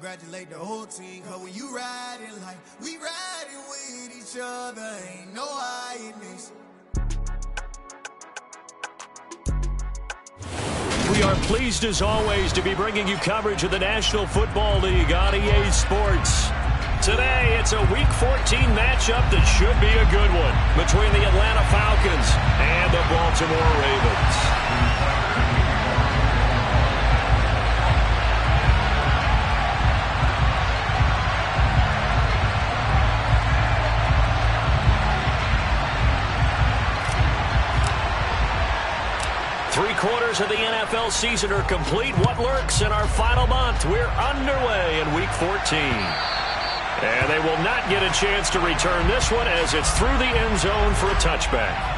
congratulate the whole team. Cause when you riding like we riding with each other, ain't no hiding this. We are pleased as always to be bringing you coverage of the National Football League on EA Sports. Today, it's a Week 14 matchup that should be a good one between the Atlanta Falcons and the Baltimore Ravens. 3/4 of the NFL season are complete. What lurks in our final month? We're underway in Week 14. And they will not get a chance to return this one as it's through the end zone for a touchback.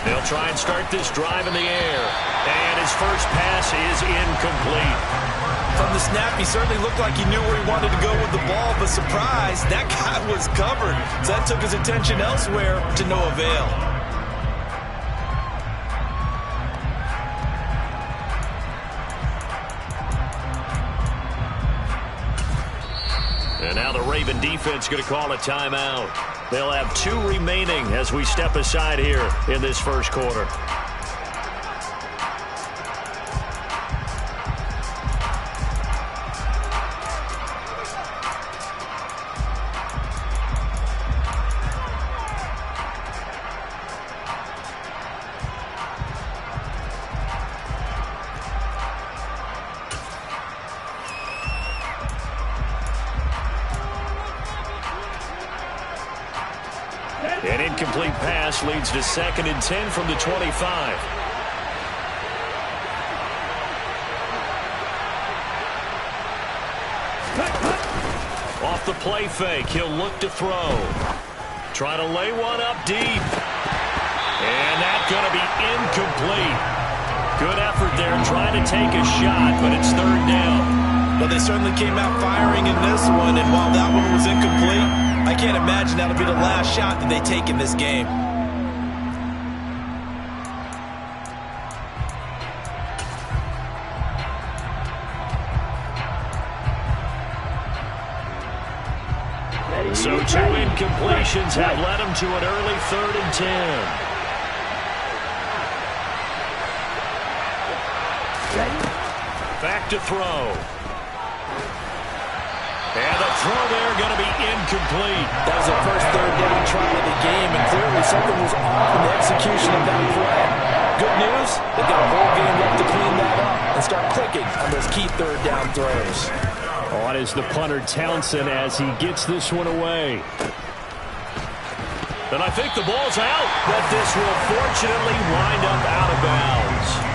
They'll try and start this drive in the air. And his first pass is incomplete. From the snap, he certainly looked like he knew where he wanted to go with the ball, but surprise, that guy was covered. So that took his attention elsewhere to no avail. And now the Raven defense going to call a timeout. They'll have 2 remaining as we step aside here in this first quarter. An incomplete pass leads to 2nd and 10 from the 25. Off the play fake, he'll look to throw. Try to lay one up deep. And that's going to be incomplete. Good effort there trying to take a shot, but it's 3rd down. Well, they certainly came out firing in this one, and while that one was incomplete, I can't imagine that'll be the last shot that they take in this game. So 2 incompletions have led them to an early 3rd and 10. Back to throw. And the throw there going to be incomplete. That was the first 3rd down try of the game, and clearly something was off in the execution of that play. Good news, they've got a whole game left to clean that up and start clicking on those key 3rd down throws. On is the punter Townsend as he gets this one away. And I think the ball's out, but this will fortunately wind up out of bounds.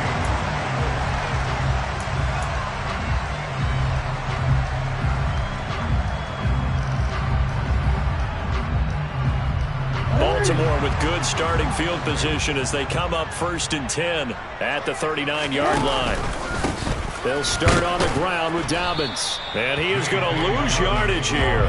Baltimore with good starting field position as they come up 1st and 10 at the 39-yard line. They'll start on the ground with Dobbins. And he is going to lose yardage here.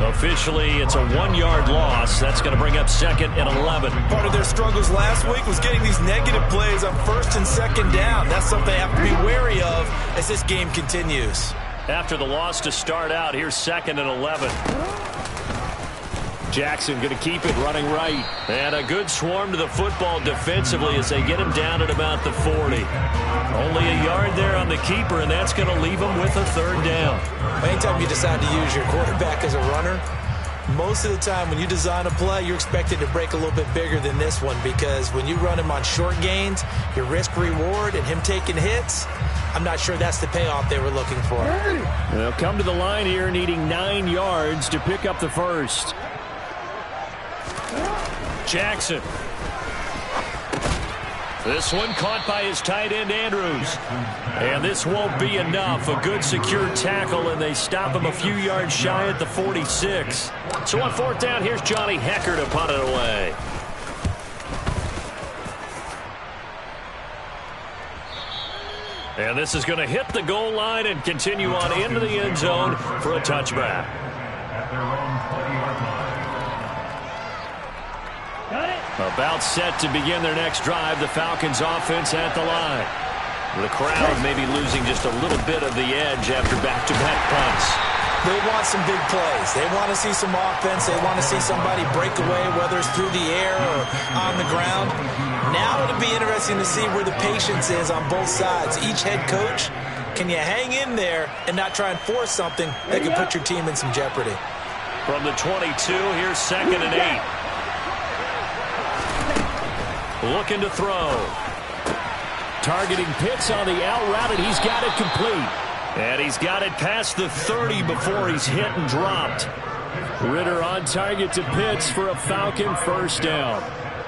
Officially, it's a 1-yard loss. That's going to bring up 2nd and 11. Part of their struggles last week was getting these negative plays on 1st and 2nd down. That's something they have to be wary of as this game continues. After the loss to start out, here's 2nd and 11. Jackson going to keep it running right. And a good swarm to the football defensively as they get him down at about the 40. Only a yard there on the keeper, and that's going to leave him with a 3rd down. Anytime you decide to use your quarterback as a runner, most of the time when you design a play, you're expected to break a little bit bigger than this one, because when you run him on short gains, your risk-reward and him taking hits, I'm not sure that's the payoff they were looking for. They'll come to the line here needing 9 yards to pick up the first. This one caught by his tight end, Andrews. And this won't be enough. A good secure tackle, and they stop him a few yards shy at the 46. So on 4th down, here's Johnny Hekker to punt it away. And this is going to hit the goal line and continue on into the end zone for a touchback. About set to begin their next drive, the Falcons offense at the line. The crowd may be losing just a little bit of the edge after back-to-back punts. They want some big plays. They want to see some offense. They want to see somebody break away, whether it's through the air or on the ground. Now it'll be interesting to see where the patience is on both sides. Each head coach, can you hang in there and not try and force something that could put your team in some jeopardy? From the 22, here's 2nd and 8. Looking to throw. Targeting Pitts on the out route, and he's got it complete. And he's got it past the 30 before he's hit and dropped. Ritter on target to Pitts for a Falcon first down.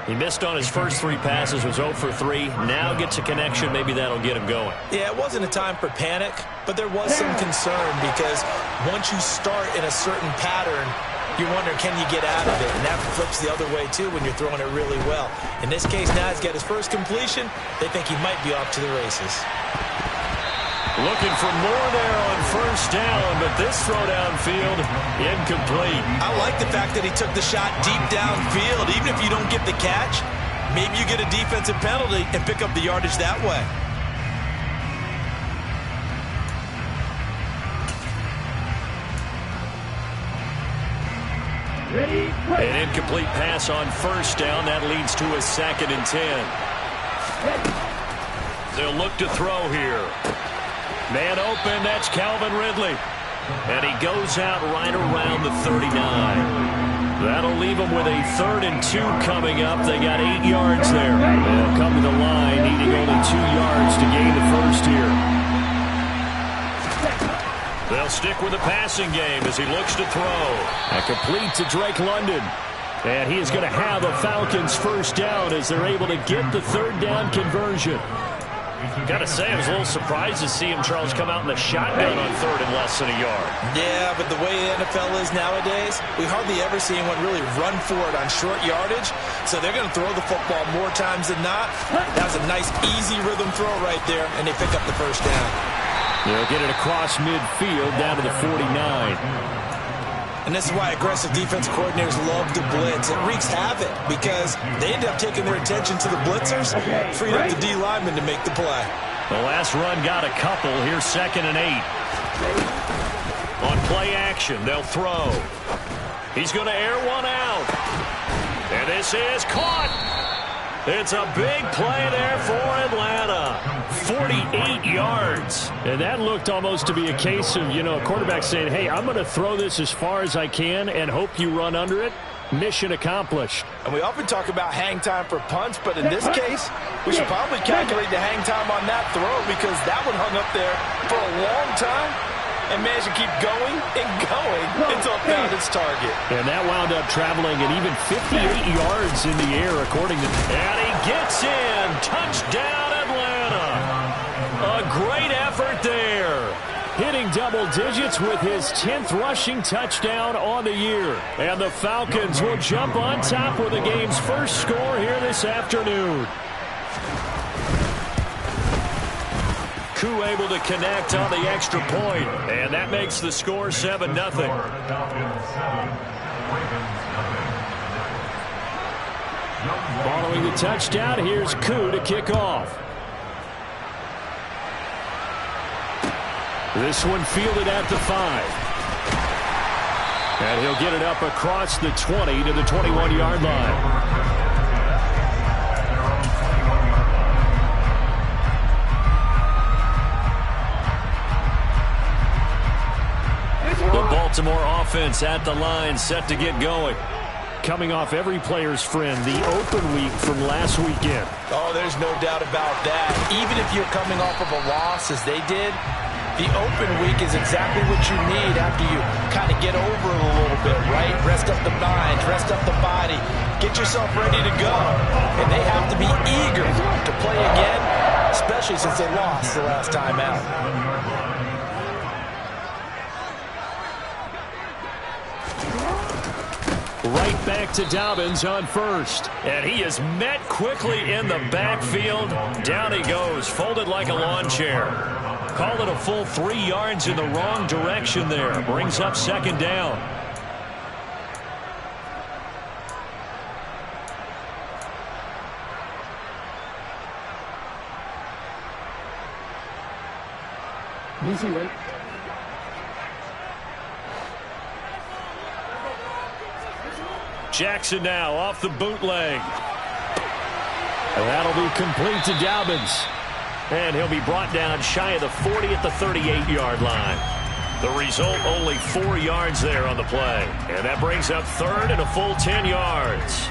He missed on his first 3 passes, was 0 for 3. Now gets a connection. Maybe that'll get him going. Yeah, it wasn't a time for panic, but there was some concern because once you start in a certain pattern, you wonder, can you get out of it? And that flips the other way, too, when you're throwing it really well. In this case, now he's got his first completion. They think he might be off to the races. Looking for more there on first down, but this throw downfield, incomplete. I like the fact that he took the shot deep downfield. Even if you don't get the catch, maybe you get a defensive penalty and pick up the yardage that way. An incomplete pass on first down. That leads to a 2nd and 10. They'll look to throw here. Man open, that's Calvin Ridley. And he goes out right around the 39. That'll leave them with a 3rd and 2 coming up. They got 8 yards there. They'll come to the line, needing only 2 yards to gain the first here. They'll stick with the passing game as he looks to throw. A complete to Drake London. And he is going to have a Falcons first down as they're able to get the 3rd down conversion. Got to say, I was a little surprised to see him, Charles, come out in the shotgun on 3rd and less than a yard. Yeah, but the way the NFL is nowadays, we hardly ever see anyone really run for it on short yardage. So they're going to throw the football more times than not. That was a nice, easy rhythm throw right there, and they pick up the first down. They'll get it across midfield down to the 49. And this is why aggressive defense coordinators love to blitz. It wreaks havoc because they end up taking their attention to the blitzers, freed up the D lineman to make the play. The last run got a couple. Here's 2nd and 8. On play action, they'll throw. He's going to air one out. And this is caught. It's a big play there for Atlanta. 48 yards. And that looked almost to be a case of, a quarterback saying, hey, I'm going to throw this as far as I can and hope you run under it. Mission accomplished. And we often talk about hang time for punts, but in this case, we should probably calculate the hang time on that throw because that one hung up there for a long time and managed to keep going and going until it found its target. And that wound up traveling at even 58 yards in the air, according to... And he gets in. Touchdown, Atlanta. A great effort there. Hitting double digits with his 10th rushing touchdown on the year. And the Falcons will jump on top with the game's first score here this afternoon. Koo able to connect on the extra point, and that makes the score 7-0. Following the touchdown, here's Koo to kick off. This one fielded at the 5. And he'll get it up across the 20 to the 21-yard line. Baltimore offense at the line, set to get going. Coming off every player's friend, the open week from last weekend. Oh, there's no doubt about that. Even if you're coming off of a loss as they did, The open week is exactly what you need after you kind of get over it a little bit, right? Rest up the mind, rest up the body, get yourself ready to go. And they have to be eager to play again, especially since they lost the last time out. Right back to Dobbins on first. And he is met quickly in the backfield. Down he goes, folded like a lawn chair. Call it a full 3 yards in the wrong direction there. Brings up second down. Easy one. Jackson now off the bootleg. And that'll be complete to Dobbins. And he'll be brought down shy of the 40 at the 38-yard line. The result, only 4 yards there on the play. And that brings up third and a full 10 yards.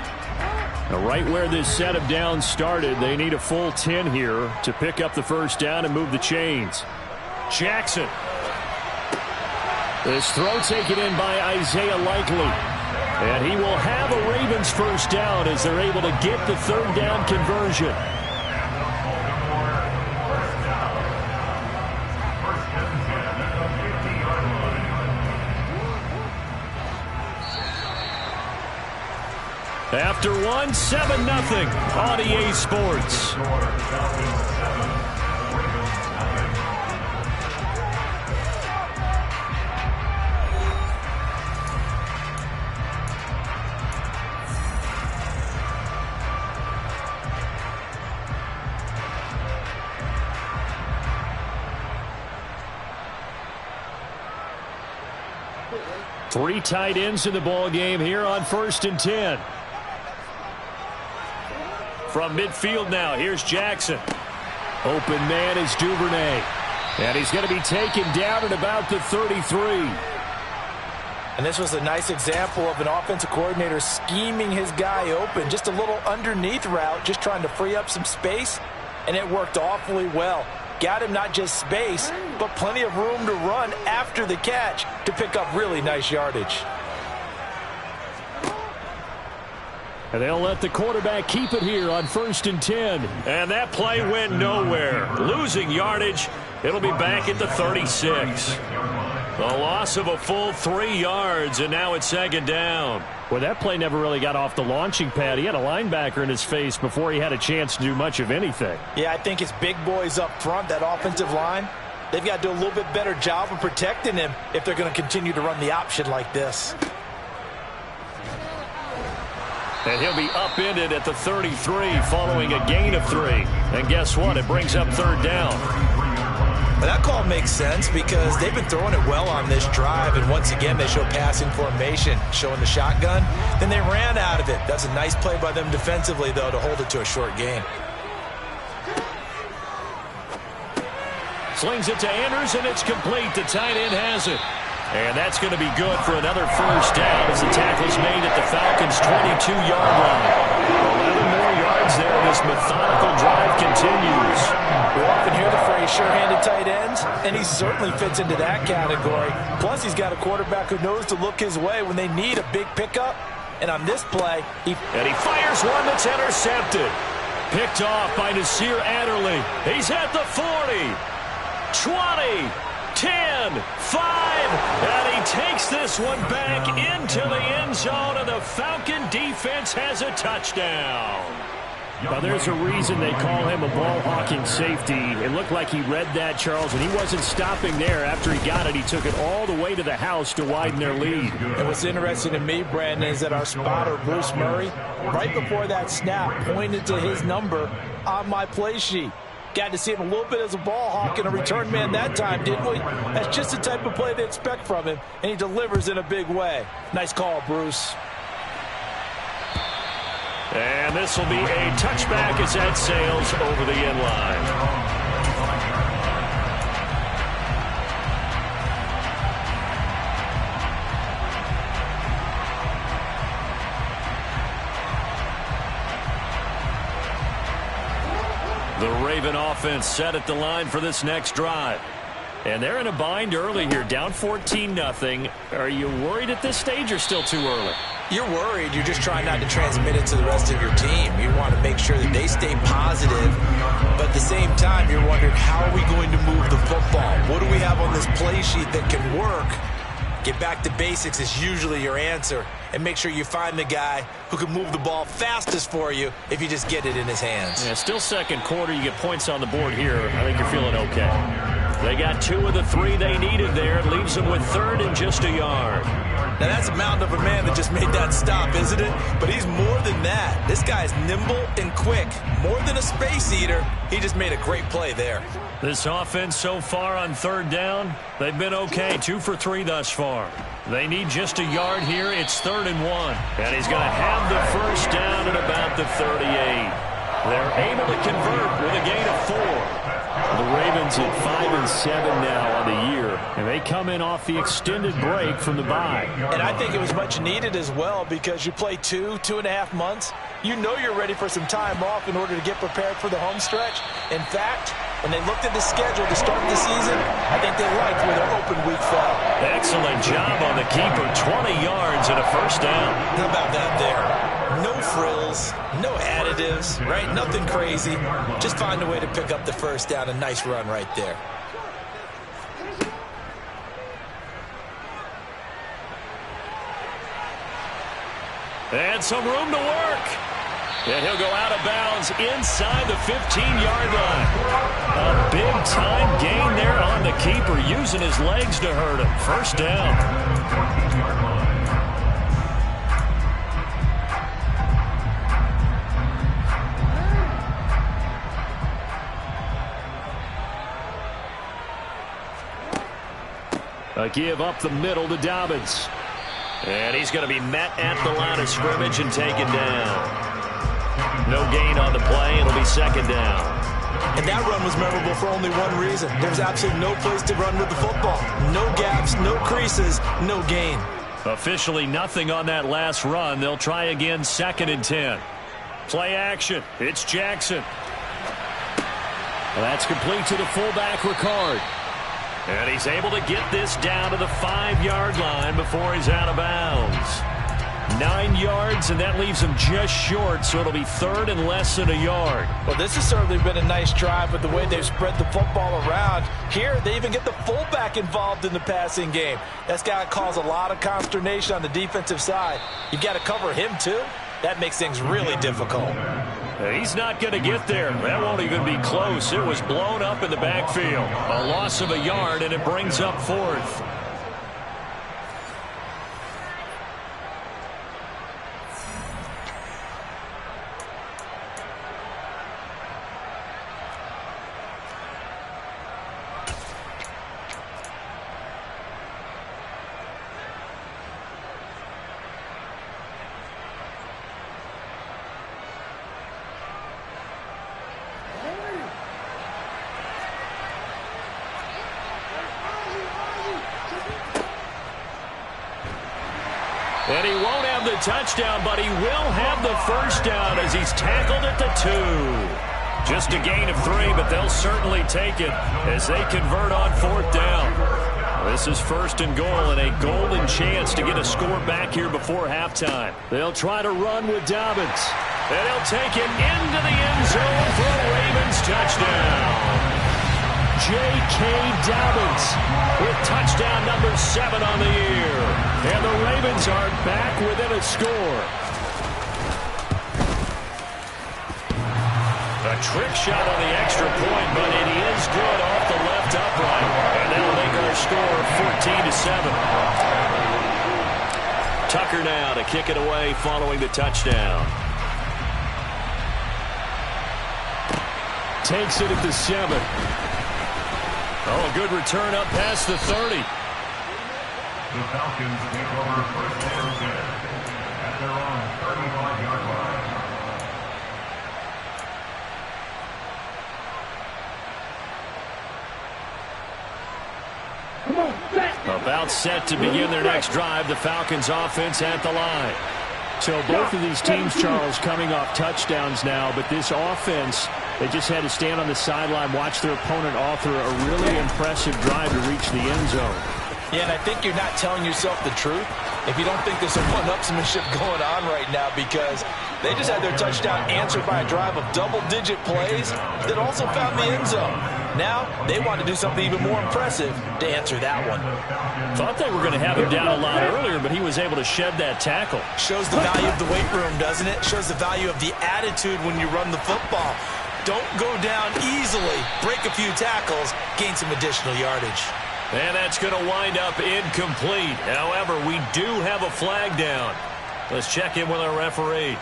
Now, right where this set of downs started, they need a full 10 here to pick up the first down and move the chains. Jackson. This throw taken in by Isaiah Likely. And he will have a Ravens first down as they're able to get the third down conversion. After one, 7-0 on EA Sports. Three tight ends in the ball game here on 1st and 10. From midfield now, here's Jackson. Open man is Duvernay. And he's going to be taken down at about the 33. And this was a nice example of an offensive coordinator scheming his guy open. Just a little underneath route, just trying to free up some space. And it worked awfully well. Got him not just space, but plenty of room to run after the catch to pick up really nice yardage. And they'll let the quarterback keep it here on 1st and 10. And that play went nowhere. Losing yardage. It'll be back at the 36. The loss of a full 3 yards, and now it's second down. Well, that play never really got off the launching pad. He had a linebacker in his face before he had a chance to do much of anything. Yeah, I think it's big boys up front, that offensive line. They've got to do a little bit better job of protecting him if they're going to continue to run the option like this. And he'll be upended at the 33 following a gain of 3. And guess what? It brings up third down. Well, that call makes sense because they've been throwing it well on this drive, and once again they show passing formation, showing the shotgun. Then they ran out of it. That's a nice play by them defensively, though, to hold it to a short gain. Slings it to Andrews, and it's complete. The tight end has it. And that's going to be good for another first down as the tackle's made at the Falcons' 22-yard line. 11 more yards there. This methodical drive continues. We often hear the phrase sure-handed tight ends, and he certainly fits into that category. Plus, he's got a quarterback who knows to look his way when they need a big pickup. And on this play, he fires one that's intercepted. Picked off by Nasir Adderley. He's at the 40, 20, 10, 5, and he takes this one back into the end zone, and the Falcon defense has a touchdown. Now, there's a reason they call him a ball-hawking safety. It looked like he read that, Charles, and he wasn't stopping there. After he got it, he took it all the way to the house to widen their lead. And what's interesting to me, Brandon, is that our spotter, Bruce Murray, right before that snap, pointed to his number on my play sheet. Got to see him a little bit as a ball hawk and a return man that time, didn't we? That's just the type of play they expect from him, and he delivers in a big way. Nice call, Bruce. And this will be a touchback as that sails over the end line. The Raven offense set at the line for this next drive. And they're in a bind early here, down 14-0. Are you worried at this stage or still too early? You're worried. You're just trying not to transmit it to the rest of your team. You want to make sure that they stay positive, but at the same time, you're wondering, how are we going to move the football? What do we have on this play sheet that can work? Get back to basics is usually your answer, and make sure you find the guy who can move the ball fastest for you if you just get it in his hands. Yeah, still second quarter. You get points on the board here. I think you're feeling okay. They got 2 of the 3 they needed there. It leaves them with 3rd and just a yard. Now, that's a mountain of a man that just made that stop, isn't it? But he's more than that. This guy's nimble and quick. More than a space eater, he just made a great play there. This offense so far on 3rd down, they've been okay. 2 for 3 thus far. They need just a yard here. It's 3rd and 1. And he's going to have the first down at about the 38. They're able to convert with a gain of 4. The Ravens at 5-7 now on the year, and they come in off the extended break from the bye. And I think it was much needed as well, because you play 2.5 months. You know you're ready for some time off in order to get prepared for the home stretch. In fact, when they looked at the schedule to start the season, I think they liked where their open week fell. Excellent job on the keeper. 20 yards and a first down. How about that there? No frills, no additives, right? Nothing crazy. Just find a way to pick up the first down. A nice run right there. And some room to work. And he'll go out of bounds inside the 15-yard line. A big-time gain there on the keeper, using his legs to hurt him. First down. A give up the middle to Dobbins. And he's going to be met at the line of scrimmage and taken down. No gain on the play. It'll be 2nd down. And that run was memorable for only one reason. There's absolutely no place to run with the football. No gaps, no creases, no gain. Officially nothing on that last run. They'll try again, 2nd and 10. Play action. It's Jackson. Well, that's complete to the fullback, Ricard. And he's able to get this down to the 5-yard line before he's out of bounds. 9 yards, and that leaves him just short, so it'll be 3rd and less than a yard. Well, this has certainly been a nice drive with the way they've spread the football around. Here, they even get the fullback involved in the passing game. That's got to cause a lot of consternation on the defensive side. You've got to cover him, too. That makes things really difficult. He's not going to get there. That won't even be close. It was blown up in the backfield. A loss of a yard, and it brings up 4th. And he won't have the touchdown, but he will have the first down as he's tackled at the 2. Just a gain of 3, but they'll certainly take it as they convert on 4th down. This is 1st and goal, and a golden chance to get a score back here before halftime. They'll try to run with Dobbins, and he'll take it into the end zone for a Ravens touchdown. J.K. Dobbins with touchdown number 7 on the year. And the Ravens are back within a score. A trick shot on the extra point, but it is good off the left upright. And that'll make our score 14-7. Tucker now to kick it away following the touchdown. Takes it at the 7. Oh, a good return up past the 30. The Falcons take over 1st and 10 at their own 35-yard line. About set to begin their next drive. The Falcons offense at the line. So both of these teams, Charles, coming off touchdowns now, but this offense They just had to stand on the sideline, watch their opponent author a really impressive drive to reach the end zone. Yeah, and I think you're not telling yourself the truth if you don't think there's some one-upsmanship going on right now, because they just had their touchdown answered by a drive of double-digit plays that also found the end zone. Now they want to do something even more impressive to answer that one. Thought they were going to have him down a lot earlier, but he was able to shed that tackle. Shows the value of the weight room, doesn't it? Shows the value of the attitude when you run the football. Don't go down easily. Break a few tackles, gain some additional yardage. And that's going to wind up incomplete. However, we do have a flag down. Let's check in with our referee.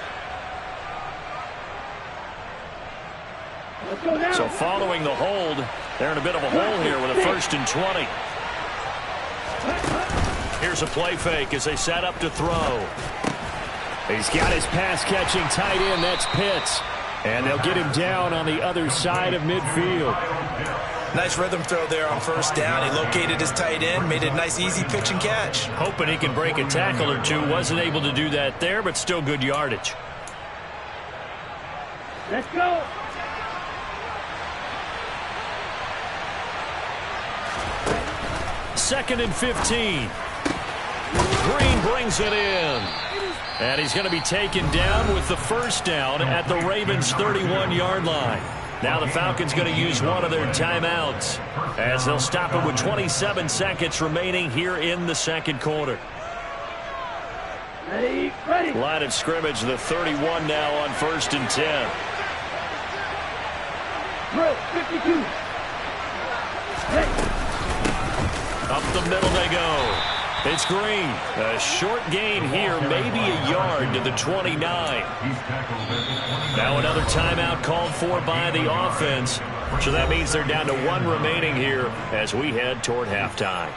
So following the hold, they're in a bit of a hole here with a 1st and 20. Here's a play fake as they set up to throw. He's got his pass-catching tight end. That's Pitts. And they'll get him down on the other side of midfield. Nice rhythm throw there on 1st down. He located his tight end, made it a nice, easy pitch and catch. Hoping he can break a tackle or two. Wasn't able to do that there, but still good yardage. Let's go. Second and 15. Green brings it in. And he's going to be taken down with the 1st down at the Ravens' 31-yard line. Now the Falcons going to use one of their timeouts as they'll stop it with 27 seconds remaining here in the 2nd quarter. Ready. Line of scrimmage, the 31 now on 1st and 10. Throw, 52. Ready. Up the middle they go. It's Green. A short gain here, maybe a yard to the 29. Now another timeout called for by the offense. So that means they're down to 1 remaining here as we head toward halftime.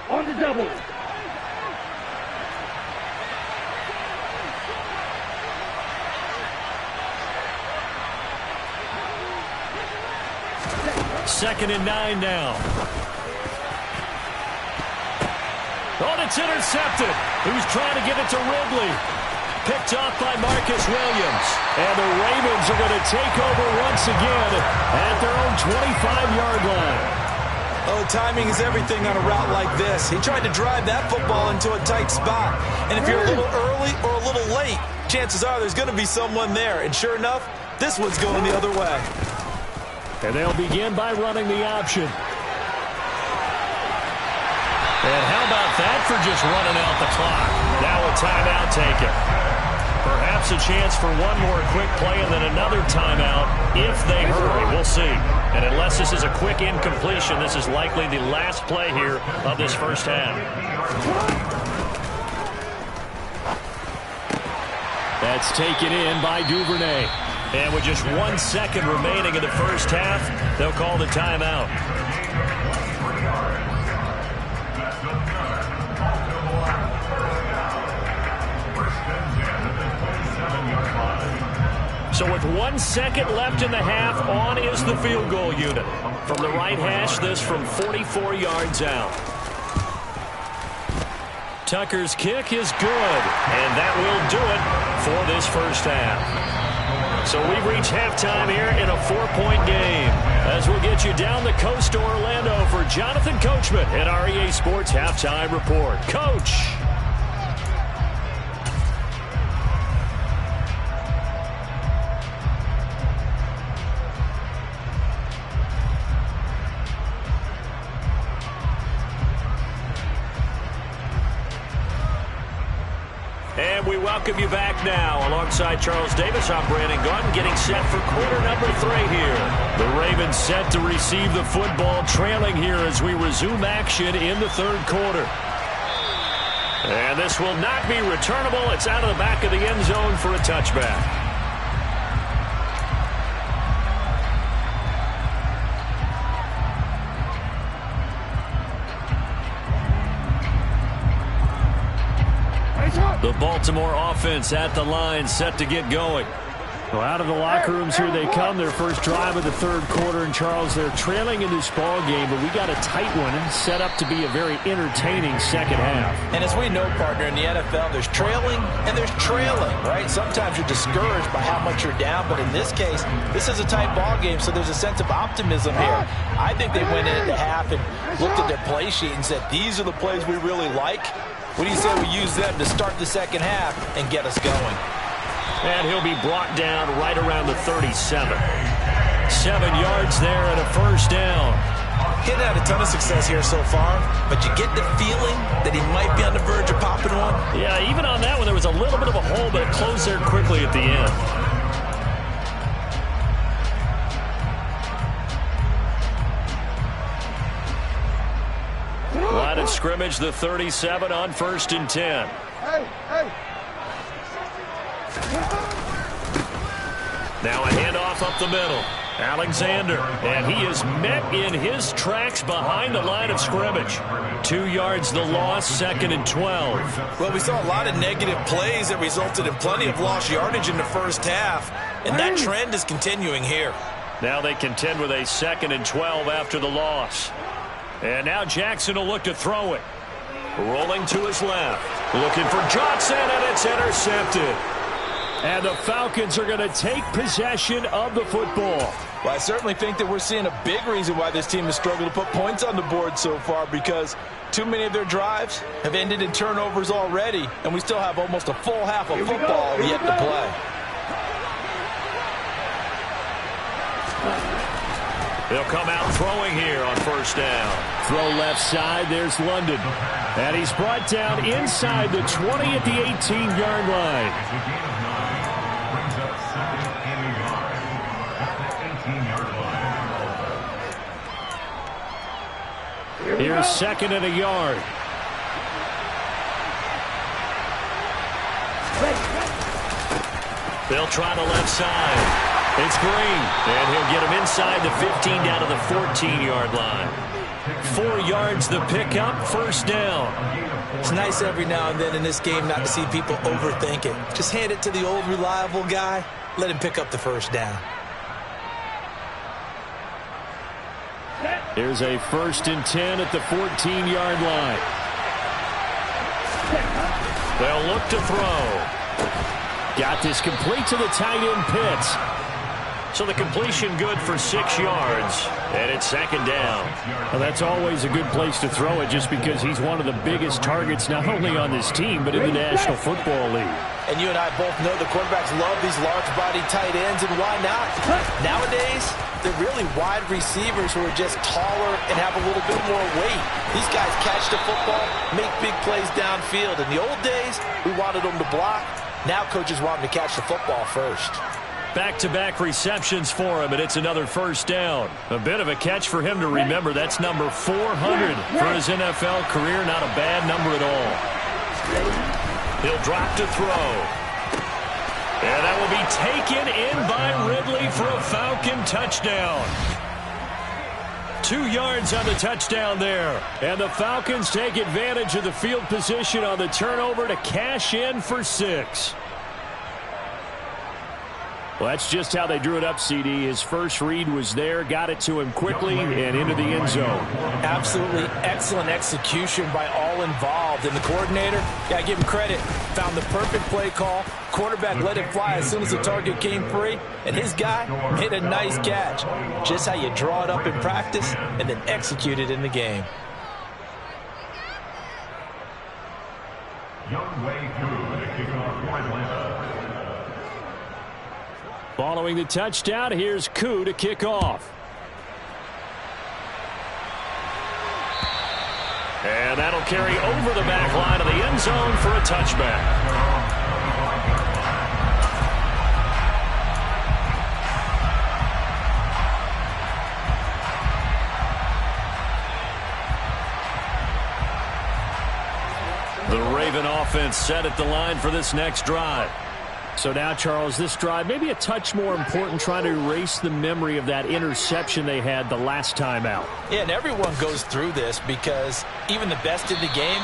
On the double. Second and 9 now. Oh, it's intercepted. He was trying to give it to Ridley. Picked off by Marcus Williams. And the Ravens are going to take over once again at their own 25-yard line. Oh, timing is everything on a route like this. He tried to drive that football into a tight spot. And if you're a little early or a little late, chances are there's going to be someone there. And sure enough, this one's going the other way. And they'll begin by running the option. And how about that for just running out the clock? Now a timeout taken. Perhaps a chance for one more quick play and then another timeout if they hurry. We'll see. And unless this is a quick incompletion, this is likely the last play here of this 1st half. That's taken in by Duvernay. And with just 1 second remaining in the 1st half, they'll call the timeout. So with 1 second left in the half, on is the field goal unit. From the right hash, this from 44 yards out. Tucker's kick is good, and that will do it for this 1st half. So we've reached halftime here in a 4-point game as we'll get you down the coast to Orlando for Jonathan Coachman at our EA Sports Halftime Report. Coach. And we welcome you back now. Alongside Charles Davis, I'm Brandon Gaudin, getting set for quarter number 3 here. The Ravens set to receive the football, trailing here as we resume action in the 3rd quarter. And this will not be returnable. It's out of the back of the end zone for a touchback. The Baltimore offense at the line, set to get going. Well, out of the locker rooms here they come. Their first drive of the third quarter. And, Charles, they're trailing in this ball game, but we got a tight one and set up to be a very entertaining second half. And as we know, partner, in the NFL, there's trailing and there's trailing, right? Sometimes you're discouraged by how much you're down, but in this case, this is a tight ball game, so there's a sense of optimism here. I think they went into half and looked at their play sheet and said, these are the plays we really like. What do you say we use them to start the second half and get us going? And he'll be brought down right around the 37. 7 yards there and a first down. He hadn't had a ton of success here so far, but you get the feeling that he might be on the verge of popping one. Yeah, even on that one, there was a little bit of a hole, but it closed there quickly at the end. Line of scrimmage, the 37 on 1st and 10. Now a handoff up the middle. Alexander, and he is met in his tracks behind the line of scrimmage. 2 yards the loss, 2nd and 12. Well, we saw a lot of negative plays that resulted in plenty of lost yardage in the first half, and that trend is continuing here. Now they contend with a 2nd and 12 after the loss. And now Jackson will look to throw it. Rolling to his left. Looking for Johnson, and it's intercepted. And the Falcons are going to take possession of the football. Well, I certainly think that we're seeing a big reason why this team has struggled to put points on the board so far, because too many of their drives have ended in turnovers already, and we still have almost a full half of football yet to play. They'll come out throwing here on first down. Throw left side. There's London. And he's brought down inside the 20 at the 18-yard line. Brings up 2nd and a yard at the 18-yard line. Here's 2nd and a yard. They'll try the left side. It's Green, and he'll get him inside the 15 down to the 14-yard line. 4 yards the pickup, first down. It's nice every now and then in this game not to see people overthink it. Just hand it to the old reliable guy, let him pick up the first down. Here's a 1st and 10 at the 14-yard line. They'll look to throw. Got this complete to the tight end Pitts. So the completion good for 6 yards, and it's 2nd down. Well, that's always a good place to throw it just because he's one of the biggest targets not only on this team but in the National Football League. And you and I both know the quarterbacks love these large-body tight ends, and why not? Nowadays, they're really wide receivers who are just taller and have a little bit more weight. These guys catch the football, make big plays downfield. In the old days, we wanted them to block. Now coaches want them to catch the football first. Back-to-back receptions for him, and it's another first down. A bit of a catch for him to remember. That's number 400 for his NFL career. Not a bad number at all. He'll drop to throw. And that will be taken in by Ridley for a Falcon touchdown. 2 yards on the touchdown there. And the Falcons take advantage of the field position on the turnover to cash in for 6. Well, that's just how they drew it up, CD. His first read was there, got it to him quickly, and into the end zone. Absolutely excellent execution by all involved. And the coordinator, got to give him credit, found the perfect play call. Quarterback let it fly as soon as the target came free, and his guy hit a nice catch. Just how you draw it up in practice and then execute it in the game. Young way through the kickoff for Atlanta. Following the touchdown, here's Koo to kick off. And that'll carry over the back line of the end zone for a touchback. The Raven offense set at the line for this next drive. So now, Charles, this drive maybe a touch more important, trying to erase the memory of that interception they had the last time out. Yeah, and everyone goes through this because even the best in the game,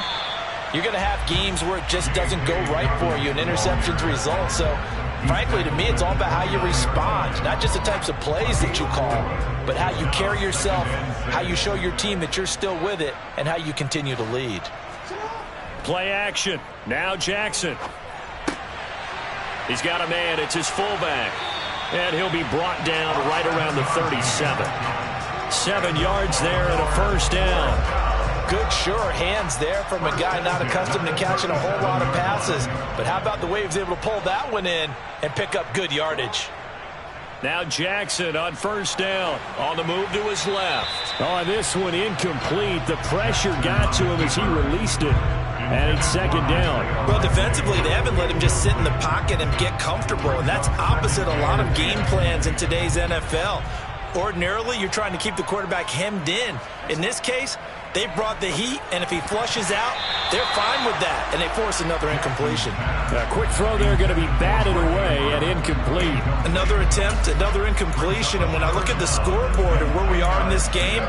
you're going to have games where it just doesn't go right for you and interceptions result. So frankly, to me, it's all about how you respond, not just the types of plays that you call, but how you carry yourself, how you show your team that you're still with it, and how you continue to lead. Play action. Now Jackson. He's got a man. It's his fullback. And he'll be brought down right around the 37. 7 yards there and a first down. Good, sure hands there from a guy not accustomed to catching a whole lot of passes. But how about the way he was able to pull that one in and pick up good yardage? Now Jackson on first down. On the move to his left. Oh, this one incomplete. The pressure got to him as he released it. And it's second down. Well, defensively, they haven't let him just sit in the pocket and get comfortable. And that's opposite a lot of game plans in today's NFL. Ordinarily, you're trying to keep the quarterback hemmed in. In this case, they brought the heat, and if he flushes out, they're fine with that, and they force another incompletion. A quick throw there going to be batted away and incomplete. Another attempt, another incompletion, and when I look at the scoreboard and where we are in this game,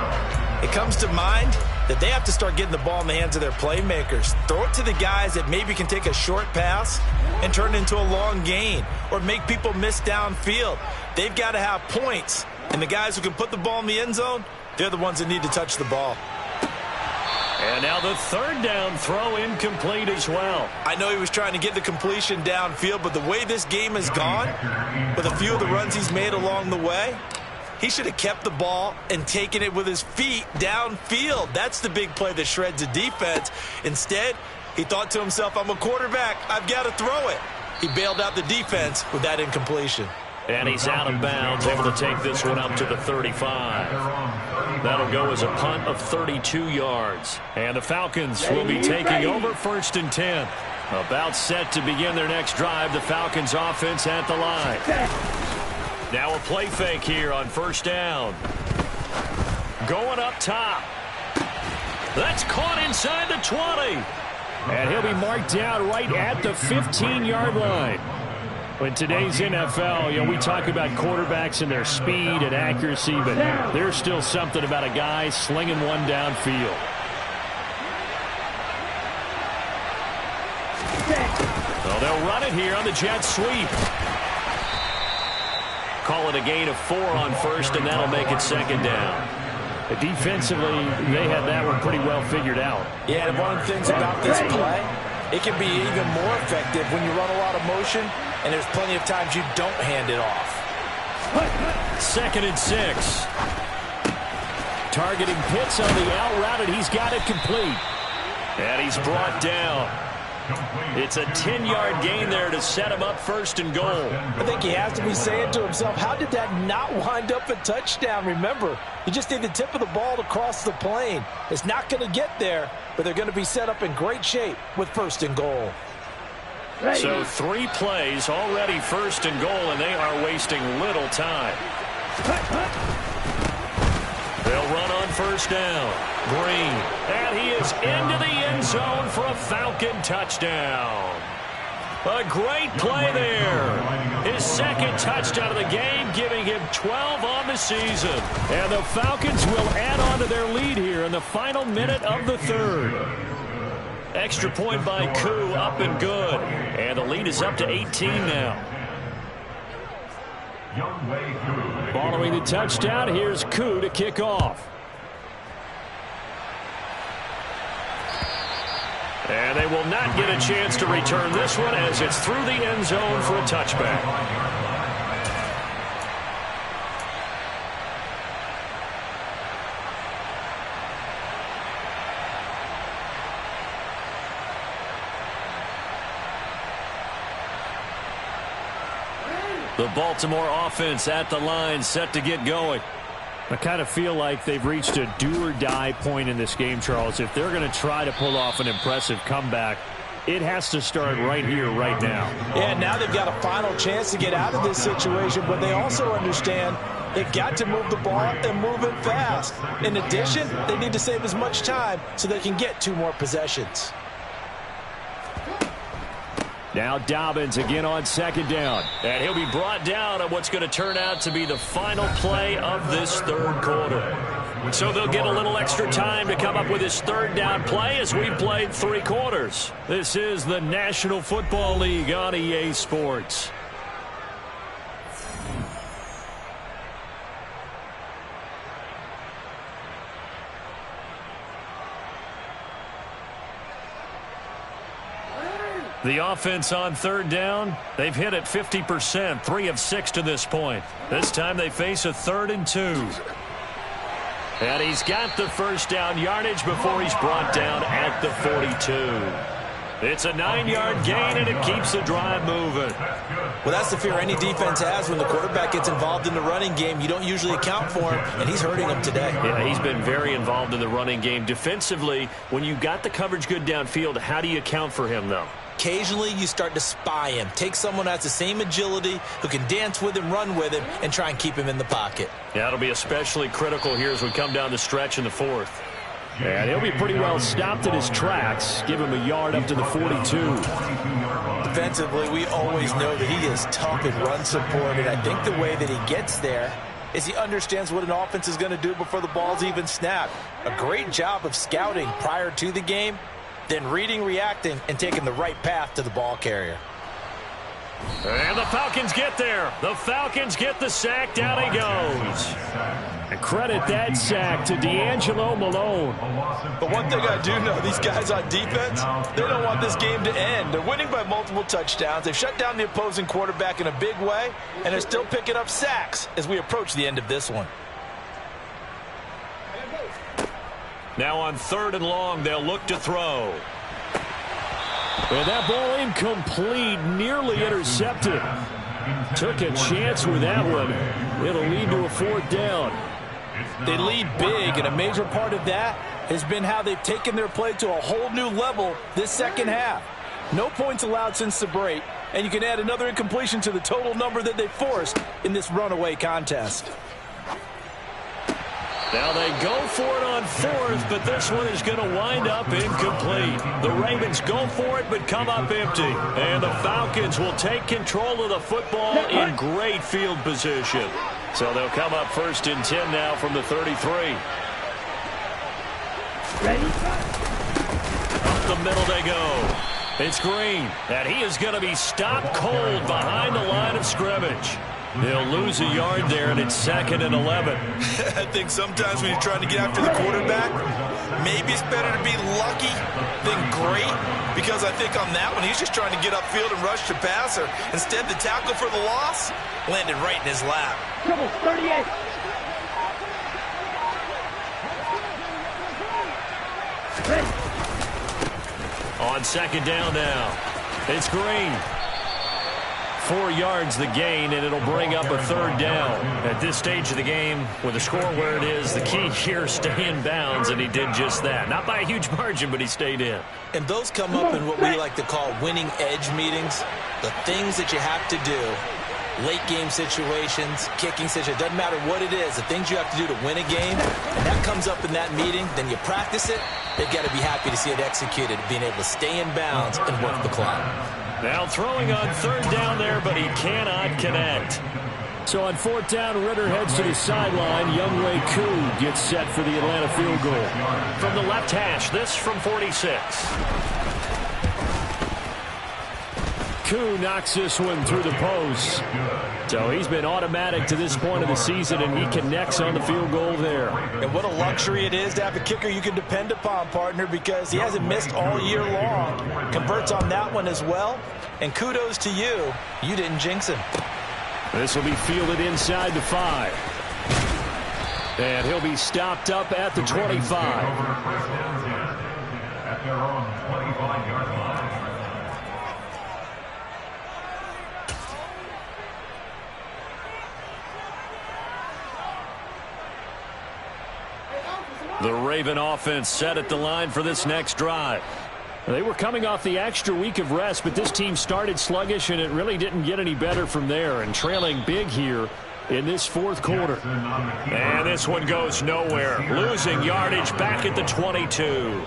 it comes to mind that they have to start getting the ball in the hands of their playmakers. Throw it to the guys that maybe can take a short pass and turn it into a long gain or make people miss downfield. They've got to have points, and the guys who can put the ball in the end zone, they're the ones that need to touch the ball. And now the third down throw incomplete as well. I know he was trying to get the completion downfield, but the way this game has gone, with a few of the runs he's made along the way, he should have kept the ball and taken it with his feet downfield. That's the big play that shreds the defense. Instead, he thought to himself, I'm a quarterback, I've got to throw it. He bailed out the defense with that incompletion. And he's out of bounds, able to take this one up to the 35. That'll go as a punt of 32 yards. And the Falcons will be taking over first and 10. About set to begin their next drive, the Falcons offense at the line. Now a play fake here on first down. Going up top. That's caught inside the 20. And he'll be marked down right at the 15-yard line. In today's NFL, we talk about quarterbacks and their speed and accuracy, but there's still something about a guy slinging one downfield. Well, they'll run it here on the jet sweep. Call it a gain of 4 on first, and that'll make it second down. Defensively, they had that one pretty well figured out. Yeah, and one of the things about this play, it can be even more effective when you run a lot of motion, and there's plenty of times you don't hand it off. 2nd and 6. Targeting Pitts on the out route, and he's got it complete. And he's brought down. It's a 10-yard gain there to set him up first and goal. I think he has to be saying to himself, how did that not wind up a touchdown? Remember, you just need the tip of the ball to cross the plane. It's not going to get there, but they're going to be set up in great shape with first and goal. So 3 plays already first and goal, and they are wasting little time. They'll run on first down. Green. And he is into the end zone for a Falcon touchdown. A great play there. His second touchdown of the game, giving him 12 on the season. And the Falcons will add on to their lead here in the final minute of the third. Extra point by Koo, up and good. And the lead is up to 18 now. Following the touchdown, here's Koo to kick off. And they will not get a chance to return this one as it's through the end zone for a touchback. The Baltimore offense at the line, set to get going. I kind of feel like they've reached a do-or-die point in this game, Charles. If they're going to try to pull off an impressive comeback, it has to start right here, right now. Yeah, now they've got a final chance to get out of this situation, but they also understand they've got to move the ball and move it fast. In addition, they need to save as much time so they can get 2 more possessions. Now Dobbins again on second down. And he'll be brought down on what's going to turn out to be the final play of this third quarter. So they'll get a little extra time to come up with his third down play as we've played 3 quarters. This is the National Football League on EA Sports. The offense on third down, they've hit it 50%, 3 of 6 to this point. This time they face a 3rd and 2. And he's got the first down yardage before he's brought down at the 42. It's a 9-yard gain, and it keeps the drive moving. Well, that's the fear any defense has when the quarterback gets involved in the running game. You don't usually account for him, and he's hurting them today. Yeah, he's been very involved in the running game. Defensively, when you got the coverage good downfield, how do you account for him, though? Occasionally, you start to spy him. Take someone that has the same agility, who can dance with him, run with him, and try and keep him in the pocket. Yeah, it'll be especially critical here as we come down the stretch in the 4th. And he'll be pretty well stopped in his tracks. Give him a yard up to the 42. Defensively, we always know that he is tough and run support, and I think the way that he gets there is he understands what an offense is going to do before the ball's even snapped. A great job of scouting prior to the game, then reading, reacting, and taking the right path to the ball carrier. And the Falcons get there. The Falcons get the sack. Down he goes. And credit that sack to D'Angelo Malone. But one thing I do know, these guys on defense, they don't want this game to end. They're winning by multiple touchdowns. They've shut down the opposing quarterback in a big way, and they're still picking up sacks as we approach the end of this one. Now on 3rd and long, they'll look to throw. And that ball incomplete, nearly intercepted. Took a chance with that one. It'll lead to a 4th down. They lead big, and a major part of that has been how they've taken their play to a whole new level this second half. No points allowed since the break, and you can add another incompletion to the total number that they forced in this runaway contest. Now they go for it on 4th, but this one is going to wind up incomplete. The Ravens go for it, but come up empty. And the Falcons will take control of the football in great field position. So they'll come up 1st and 10 now from the 33. Ready? Up the middle they go. It's Green, and he is going to be stopped cold behind the line of scrimmage. He'll lose a yard there, and it's 2nd and 11. I think sometimes when you're trying to get after the quarterback, maybe it's better to be lucky than great, because I think on that one, he's just trying to get upfield and rush the passer. Instead, the tackle for the loss landed right in his lap. Trouble 38. Ready? On 2nd down now, it's Green. 4 yards the gain, and it'll bring up a 3rd down. At this stage of the game, with the score where it is, the key here, stay in bounds, and he did just that. Not by a huge margin, but he stayed in. And those come up in what we like to call winning edge meetings. The things that you have to do, late game situations, kicking situations, doesn't matter what it is, the things you have to do to win a game, and that comes up in that meeting, then you practice it, they've got to be happy to see it executed, being able to stay in bounds and work the clock. Now throwing on 3rd down there, but he cannot connect. So on 4th down, Ritter heads to the sideline. Younghoe Koo gets set for the Atlanta field goal. From the left hash, this from 46. Koo knocks this one through the post. So he's been automatic to this point of the season, and he connects on the field goal there. And what a luxury it is to have a kicker you can depend upon, partner, because he hasn't missed all year long. Converts on that one as well. And kudos to you. You didn't jinx him. This will be fielded inside the 5. And he'll be stopped up at the 25. At their own 25-yard line. The Raven offense set at the line for this next drive. They were coming off the extra week of rest, but this team started sluggish, and it really didn't get any better from there, and trailing big here in this 4th quarter. And this one goes nowhere. Losing yardage back at the 22.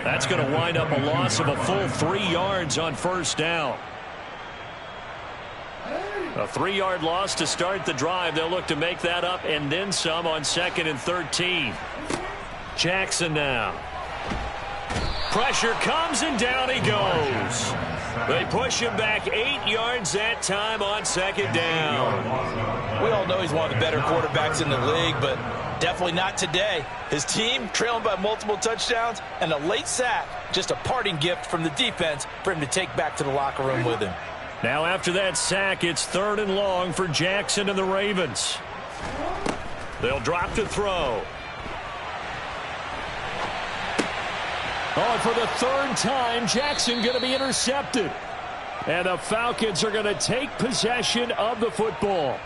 That's going to wind up a loss of a full 3 yards on 1st down. A 3-yard loss to start the drive. They'll look to make that up and then some on 2nd and 13. Jackson now. Pressure comes, and down he goes. They push him back 8 yards that time on 2nd down. We all know he's one of the better quarterbacks in the league, but Definitely not today. His team trailing by multiple touchdowns and a late sack. Just a parting gift from the defense for him to take back to the locker room with him. Now after that sack, it's 3rd and long for Jackson and the Ravens. They'll drop to throw. Oh, and for the 3rd time, Jackson going to be intercepted. And the Falcons are going to take possession of the football.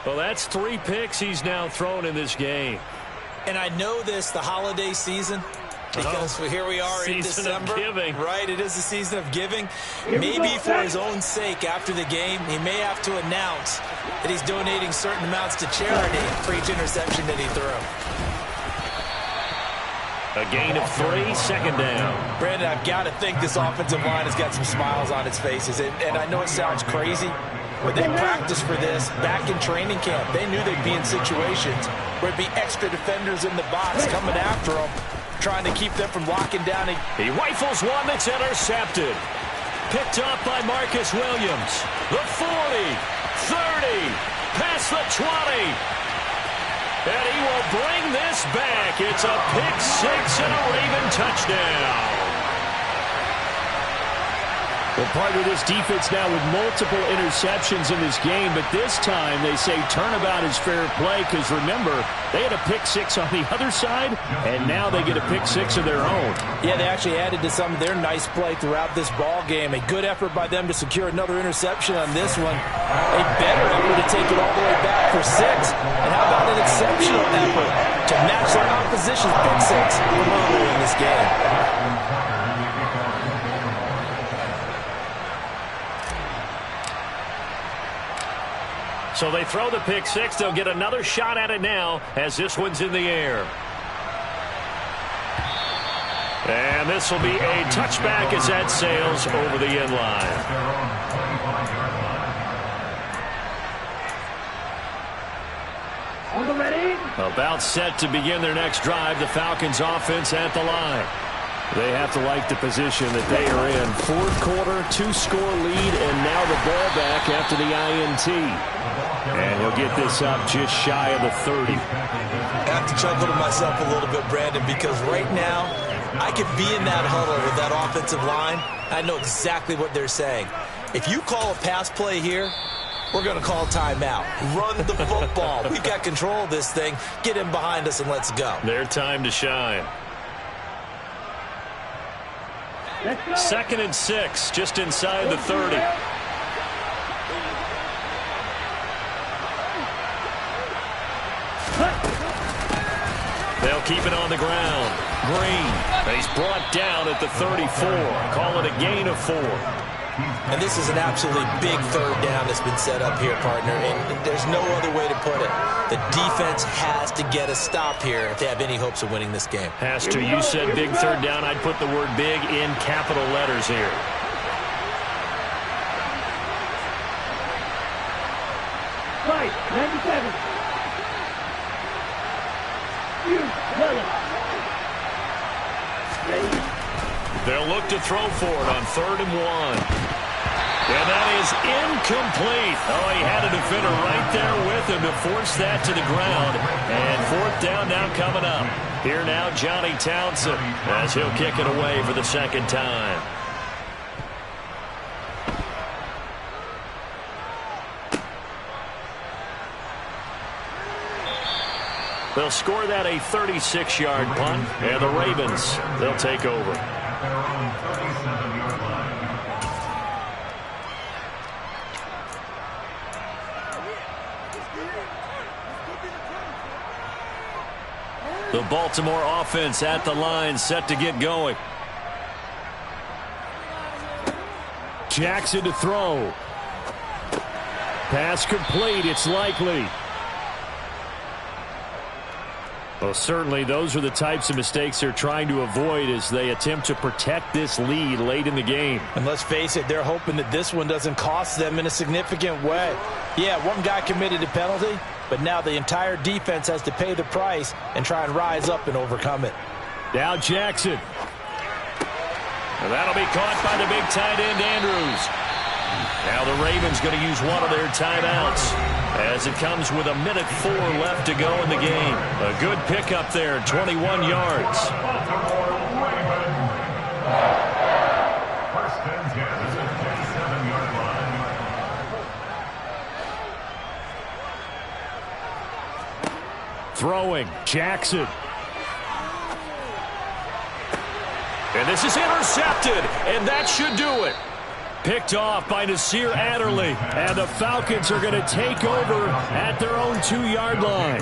Well, that's 3 picks he's now thrown in this game. And I know this, the holiday season, because here we are in December. Season of giving. Right, it is the season of giving. Maybe for his own sake after the game, he may have to announce that he's donating certain amounts to charity for each interception that he threw. A gain of 3, 2nd down. Brandon, I've got to think this offensive line has got some smiles on its faces. And I know it sounds crazy, but they practiced for this back in training camp. They knew they'd be in situations where it'd be extra defenders in the box coming after them, trying to keep them from locking down. He rifles one that's intercepted. Picked up by Marcus Williams. The 40, 30, past the 20. And he will bring this back. It's a pick 6 and a Raven touchdown. Well, partner, this defense now with multiple interceptions in this game, but this time they say turnabout is fair play because, remember, they had a pick 6 on the other side, and now they get a pick 6 of their own. Yeah, they actually added to some of their nice play throughout this ball game. A good effort by them to secure another interception on this one. A better effort to take it all the way back for 6. And how about an exceptional effort to match their opposition's pick 6 from earlier in this game. So they throw the pick 6. They'll get another shot at it now as this one's in the air. And this will be a touchback as that sails over the end line. On the ready. About set to begin their next drive. The Falcons offense at the line. They have to like the position that they are in. 4th quarter, 2-score lead, and now the ball back after the INT. And he'll get this up just shy of the 30. I have to chuckle to myself a little bit, Brandon, because right now I could be in that huddle with that offensive line. I know exactly what they're saying. If you call a pass play here, we're going to call timeout. Run the football. We've got control of this thing. Get in behind us and let's go. Their time to shine. Let's go. 2nd and 6, just inside the 30. They'll keep it on the ground. Green, he's brought down at the 34. Call it a gain of 4. And this is an absolutely big 3rd down that's been set up here, partner, and there's no other way to put it. The defense has to get a stop here if they have any hopes of winning this game. Has to. You said big 3rd down. I'd put the word big in capital letters here. Right, 97. They'll look to throw for it on 3rd and 1. And that is incomplete. Oh, he had a defender right there with him to force that to the ground. And 4th down now coming up. Here now, Johnny Townsend, as he'll kick it away for the 2nd time. They'll score that a 36-yard punt, and the Ravens, they'll take over. The Baltimore offense at the line, set to get going. Jackson to throw. Pass complete, it's likely. Well, certainly those are the types of mistakes they're trying to avoid as they attempt to protect this lead late in the game. And let's face it, they're hoping that this one doesn't cost them in a significant way. Yeah, one guy committed a penalty, but now the entire defense has to pay the price and try and rise up and overcome it. Now Jackson. And that'll be caught by the big tight end, Andrews. Now the Ravens going to use one of their timeouts. as it comes with 1:04 left to go in the game. A good pickup there, 21 yards. First and 10 at the 27-yard line. Throwing, Jackson. And this is intercepted, and that should do it. Picked off by Nasir Adderley, and the Falcons are going to take over at their own 2-yard line.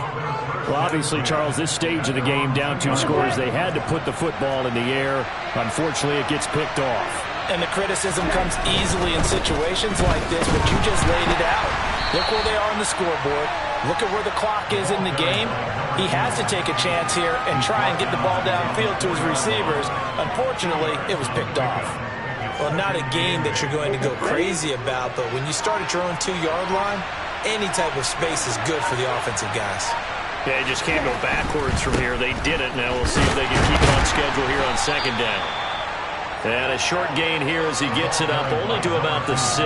Well, obviously, Charles, this stage of the game, down 2 scores, they had to put the football in the air. Unfortunately, it gets picked off. And the criticism comes easily in situations like this, but you just laid it out. Look where they are on the scoreboard. Look at where the clock is in the game. He has to take a chance here and try and get the ball downfield to his receivers. Unfortunately, it was picked off. Well, not a game that you're going to go crazy about, but when you start at your own 2-yard line, any type of space is good for the offensive guys. Yeah, you just can't go backwards from here. They did it. Now we'll see if they can keep it on schedule here on 2nd down. And a short gain here as he gets it up only to about the 6.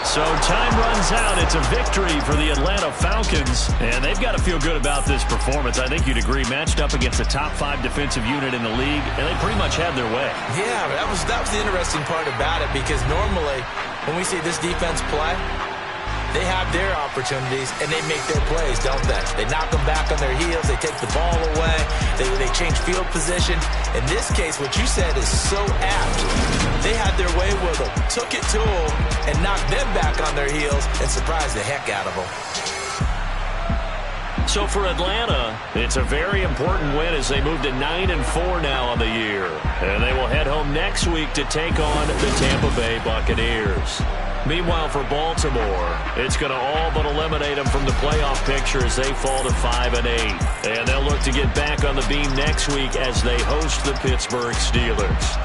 So time runs out. It's a victory for the Atlanta Falcons, and they've got to feel good about this performance. I think you'd agree, matched up against a top 5 defensive unit in the league, and they pretty much had their way. Yeah, that was the interesting part about it, because normally when we see this defense play, they have their opportunities, and they make their plays, don't they? They knock them back on their heels. They take the ball away. They change field position. In this case, what you said is so apt. They had their way with them, took it to them, and knocked them back on their heels and surprised the heck out of them. So for Atlanta, it's a very important win as they move to 9-4 now on the year. And they will head home next week to take on the Tampa Bay Buccaneers. Meanwhile, for Baltimore, it's going to all but eliminate them from the playoff picture as they fall to 5-8. And they'll look to get back on the beam next week as they host the Pittsburgh Steelers.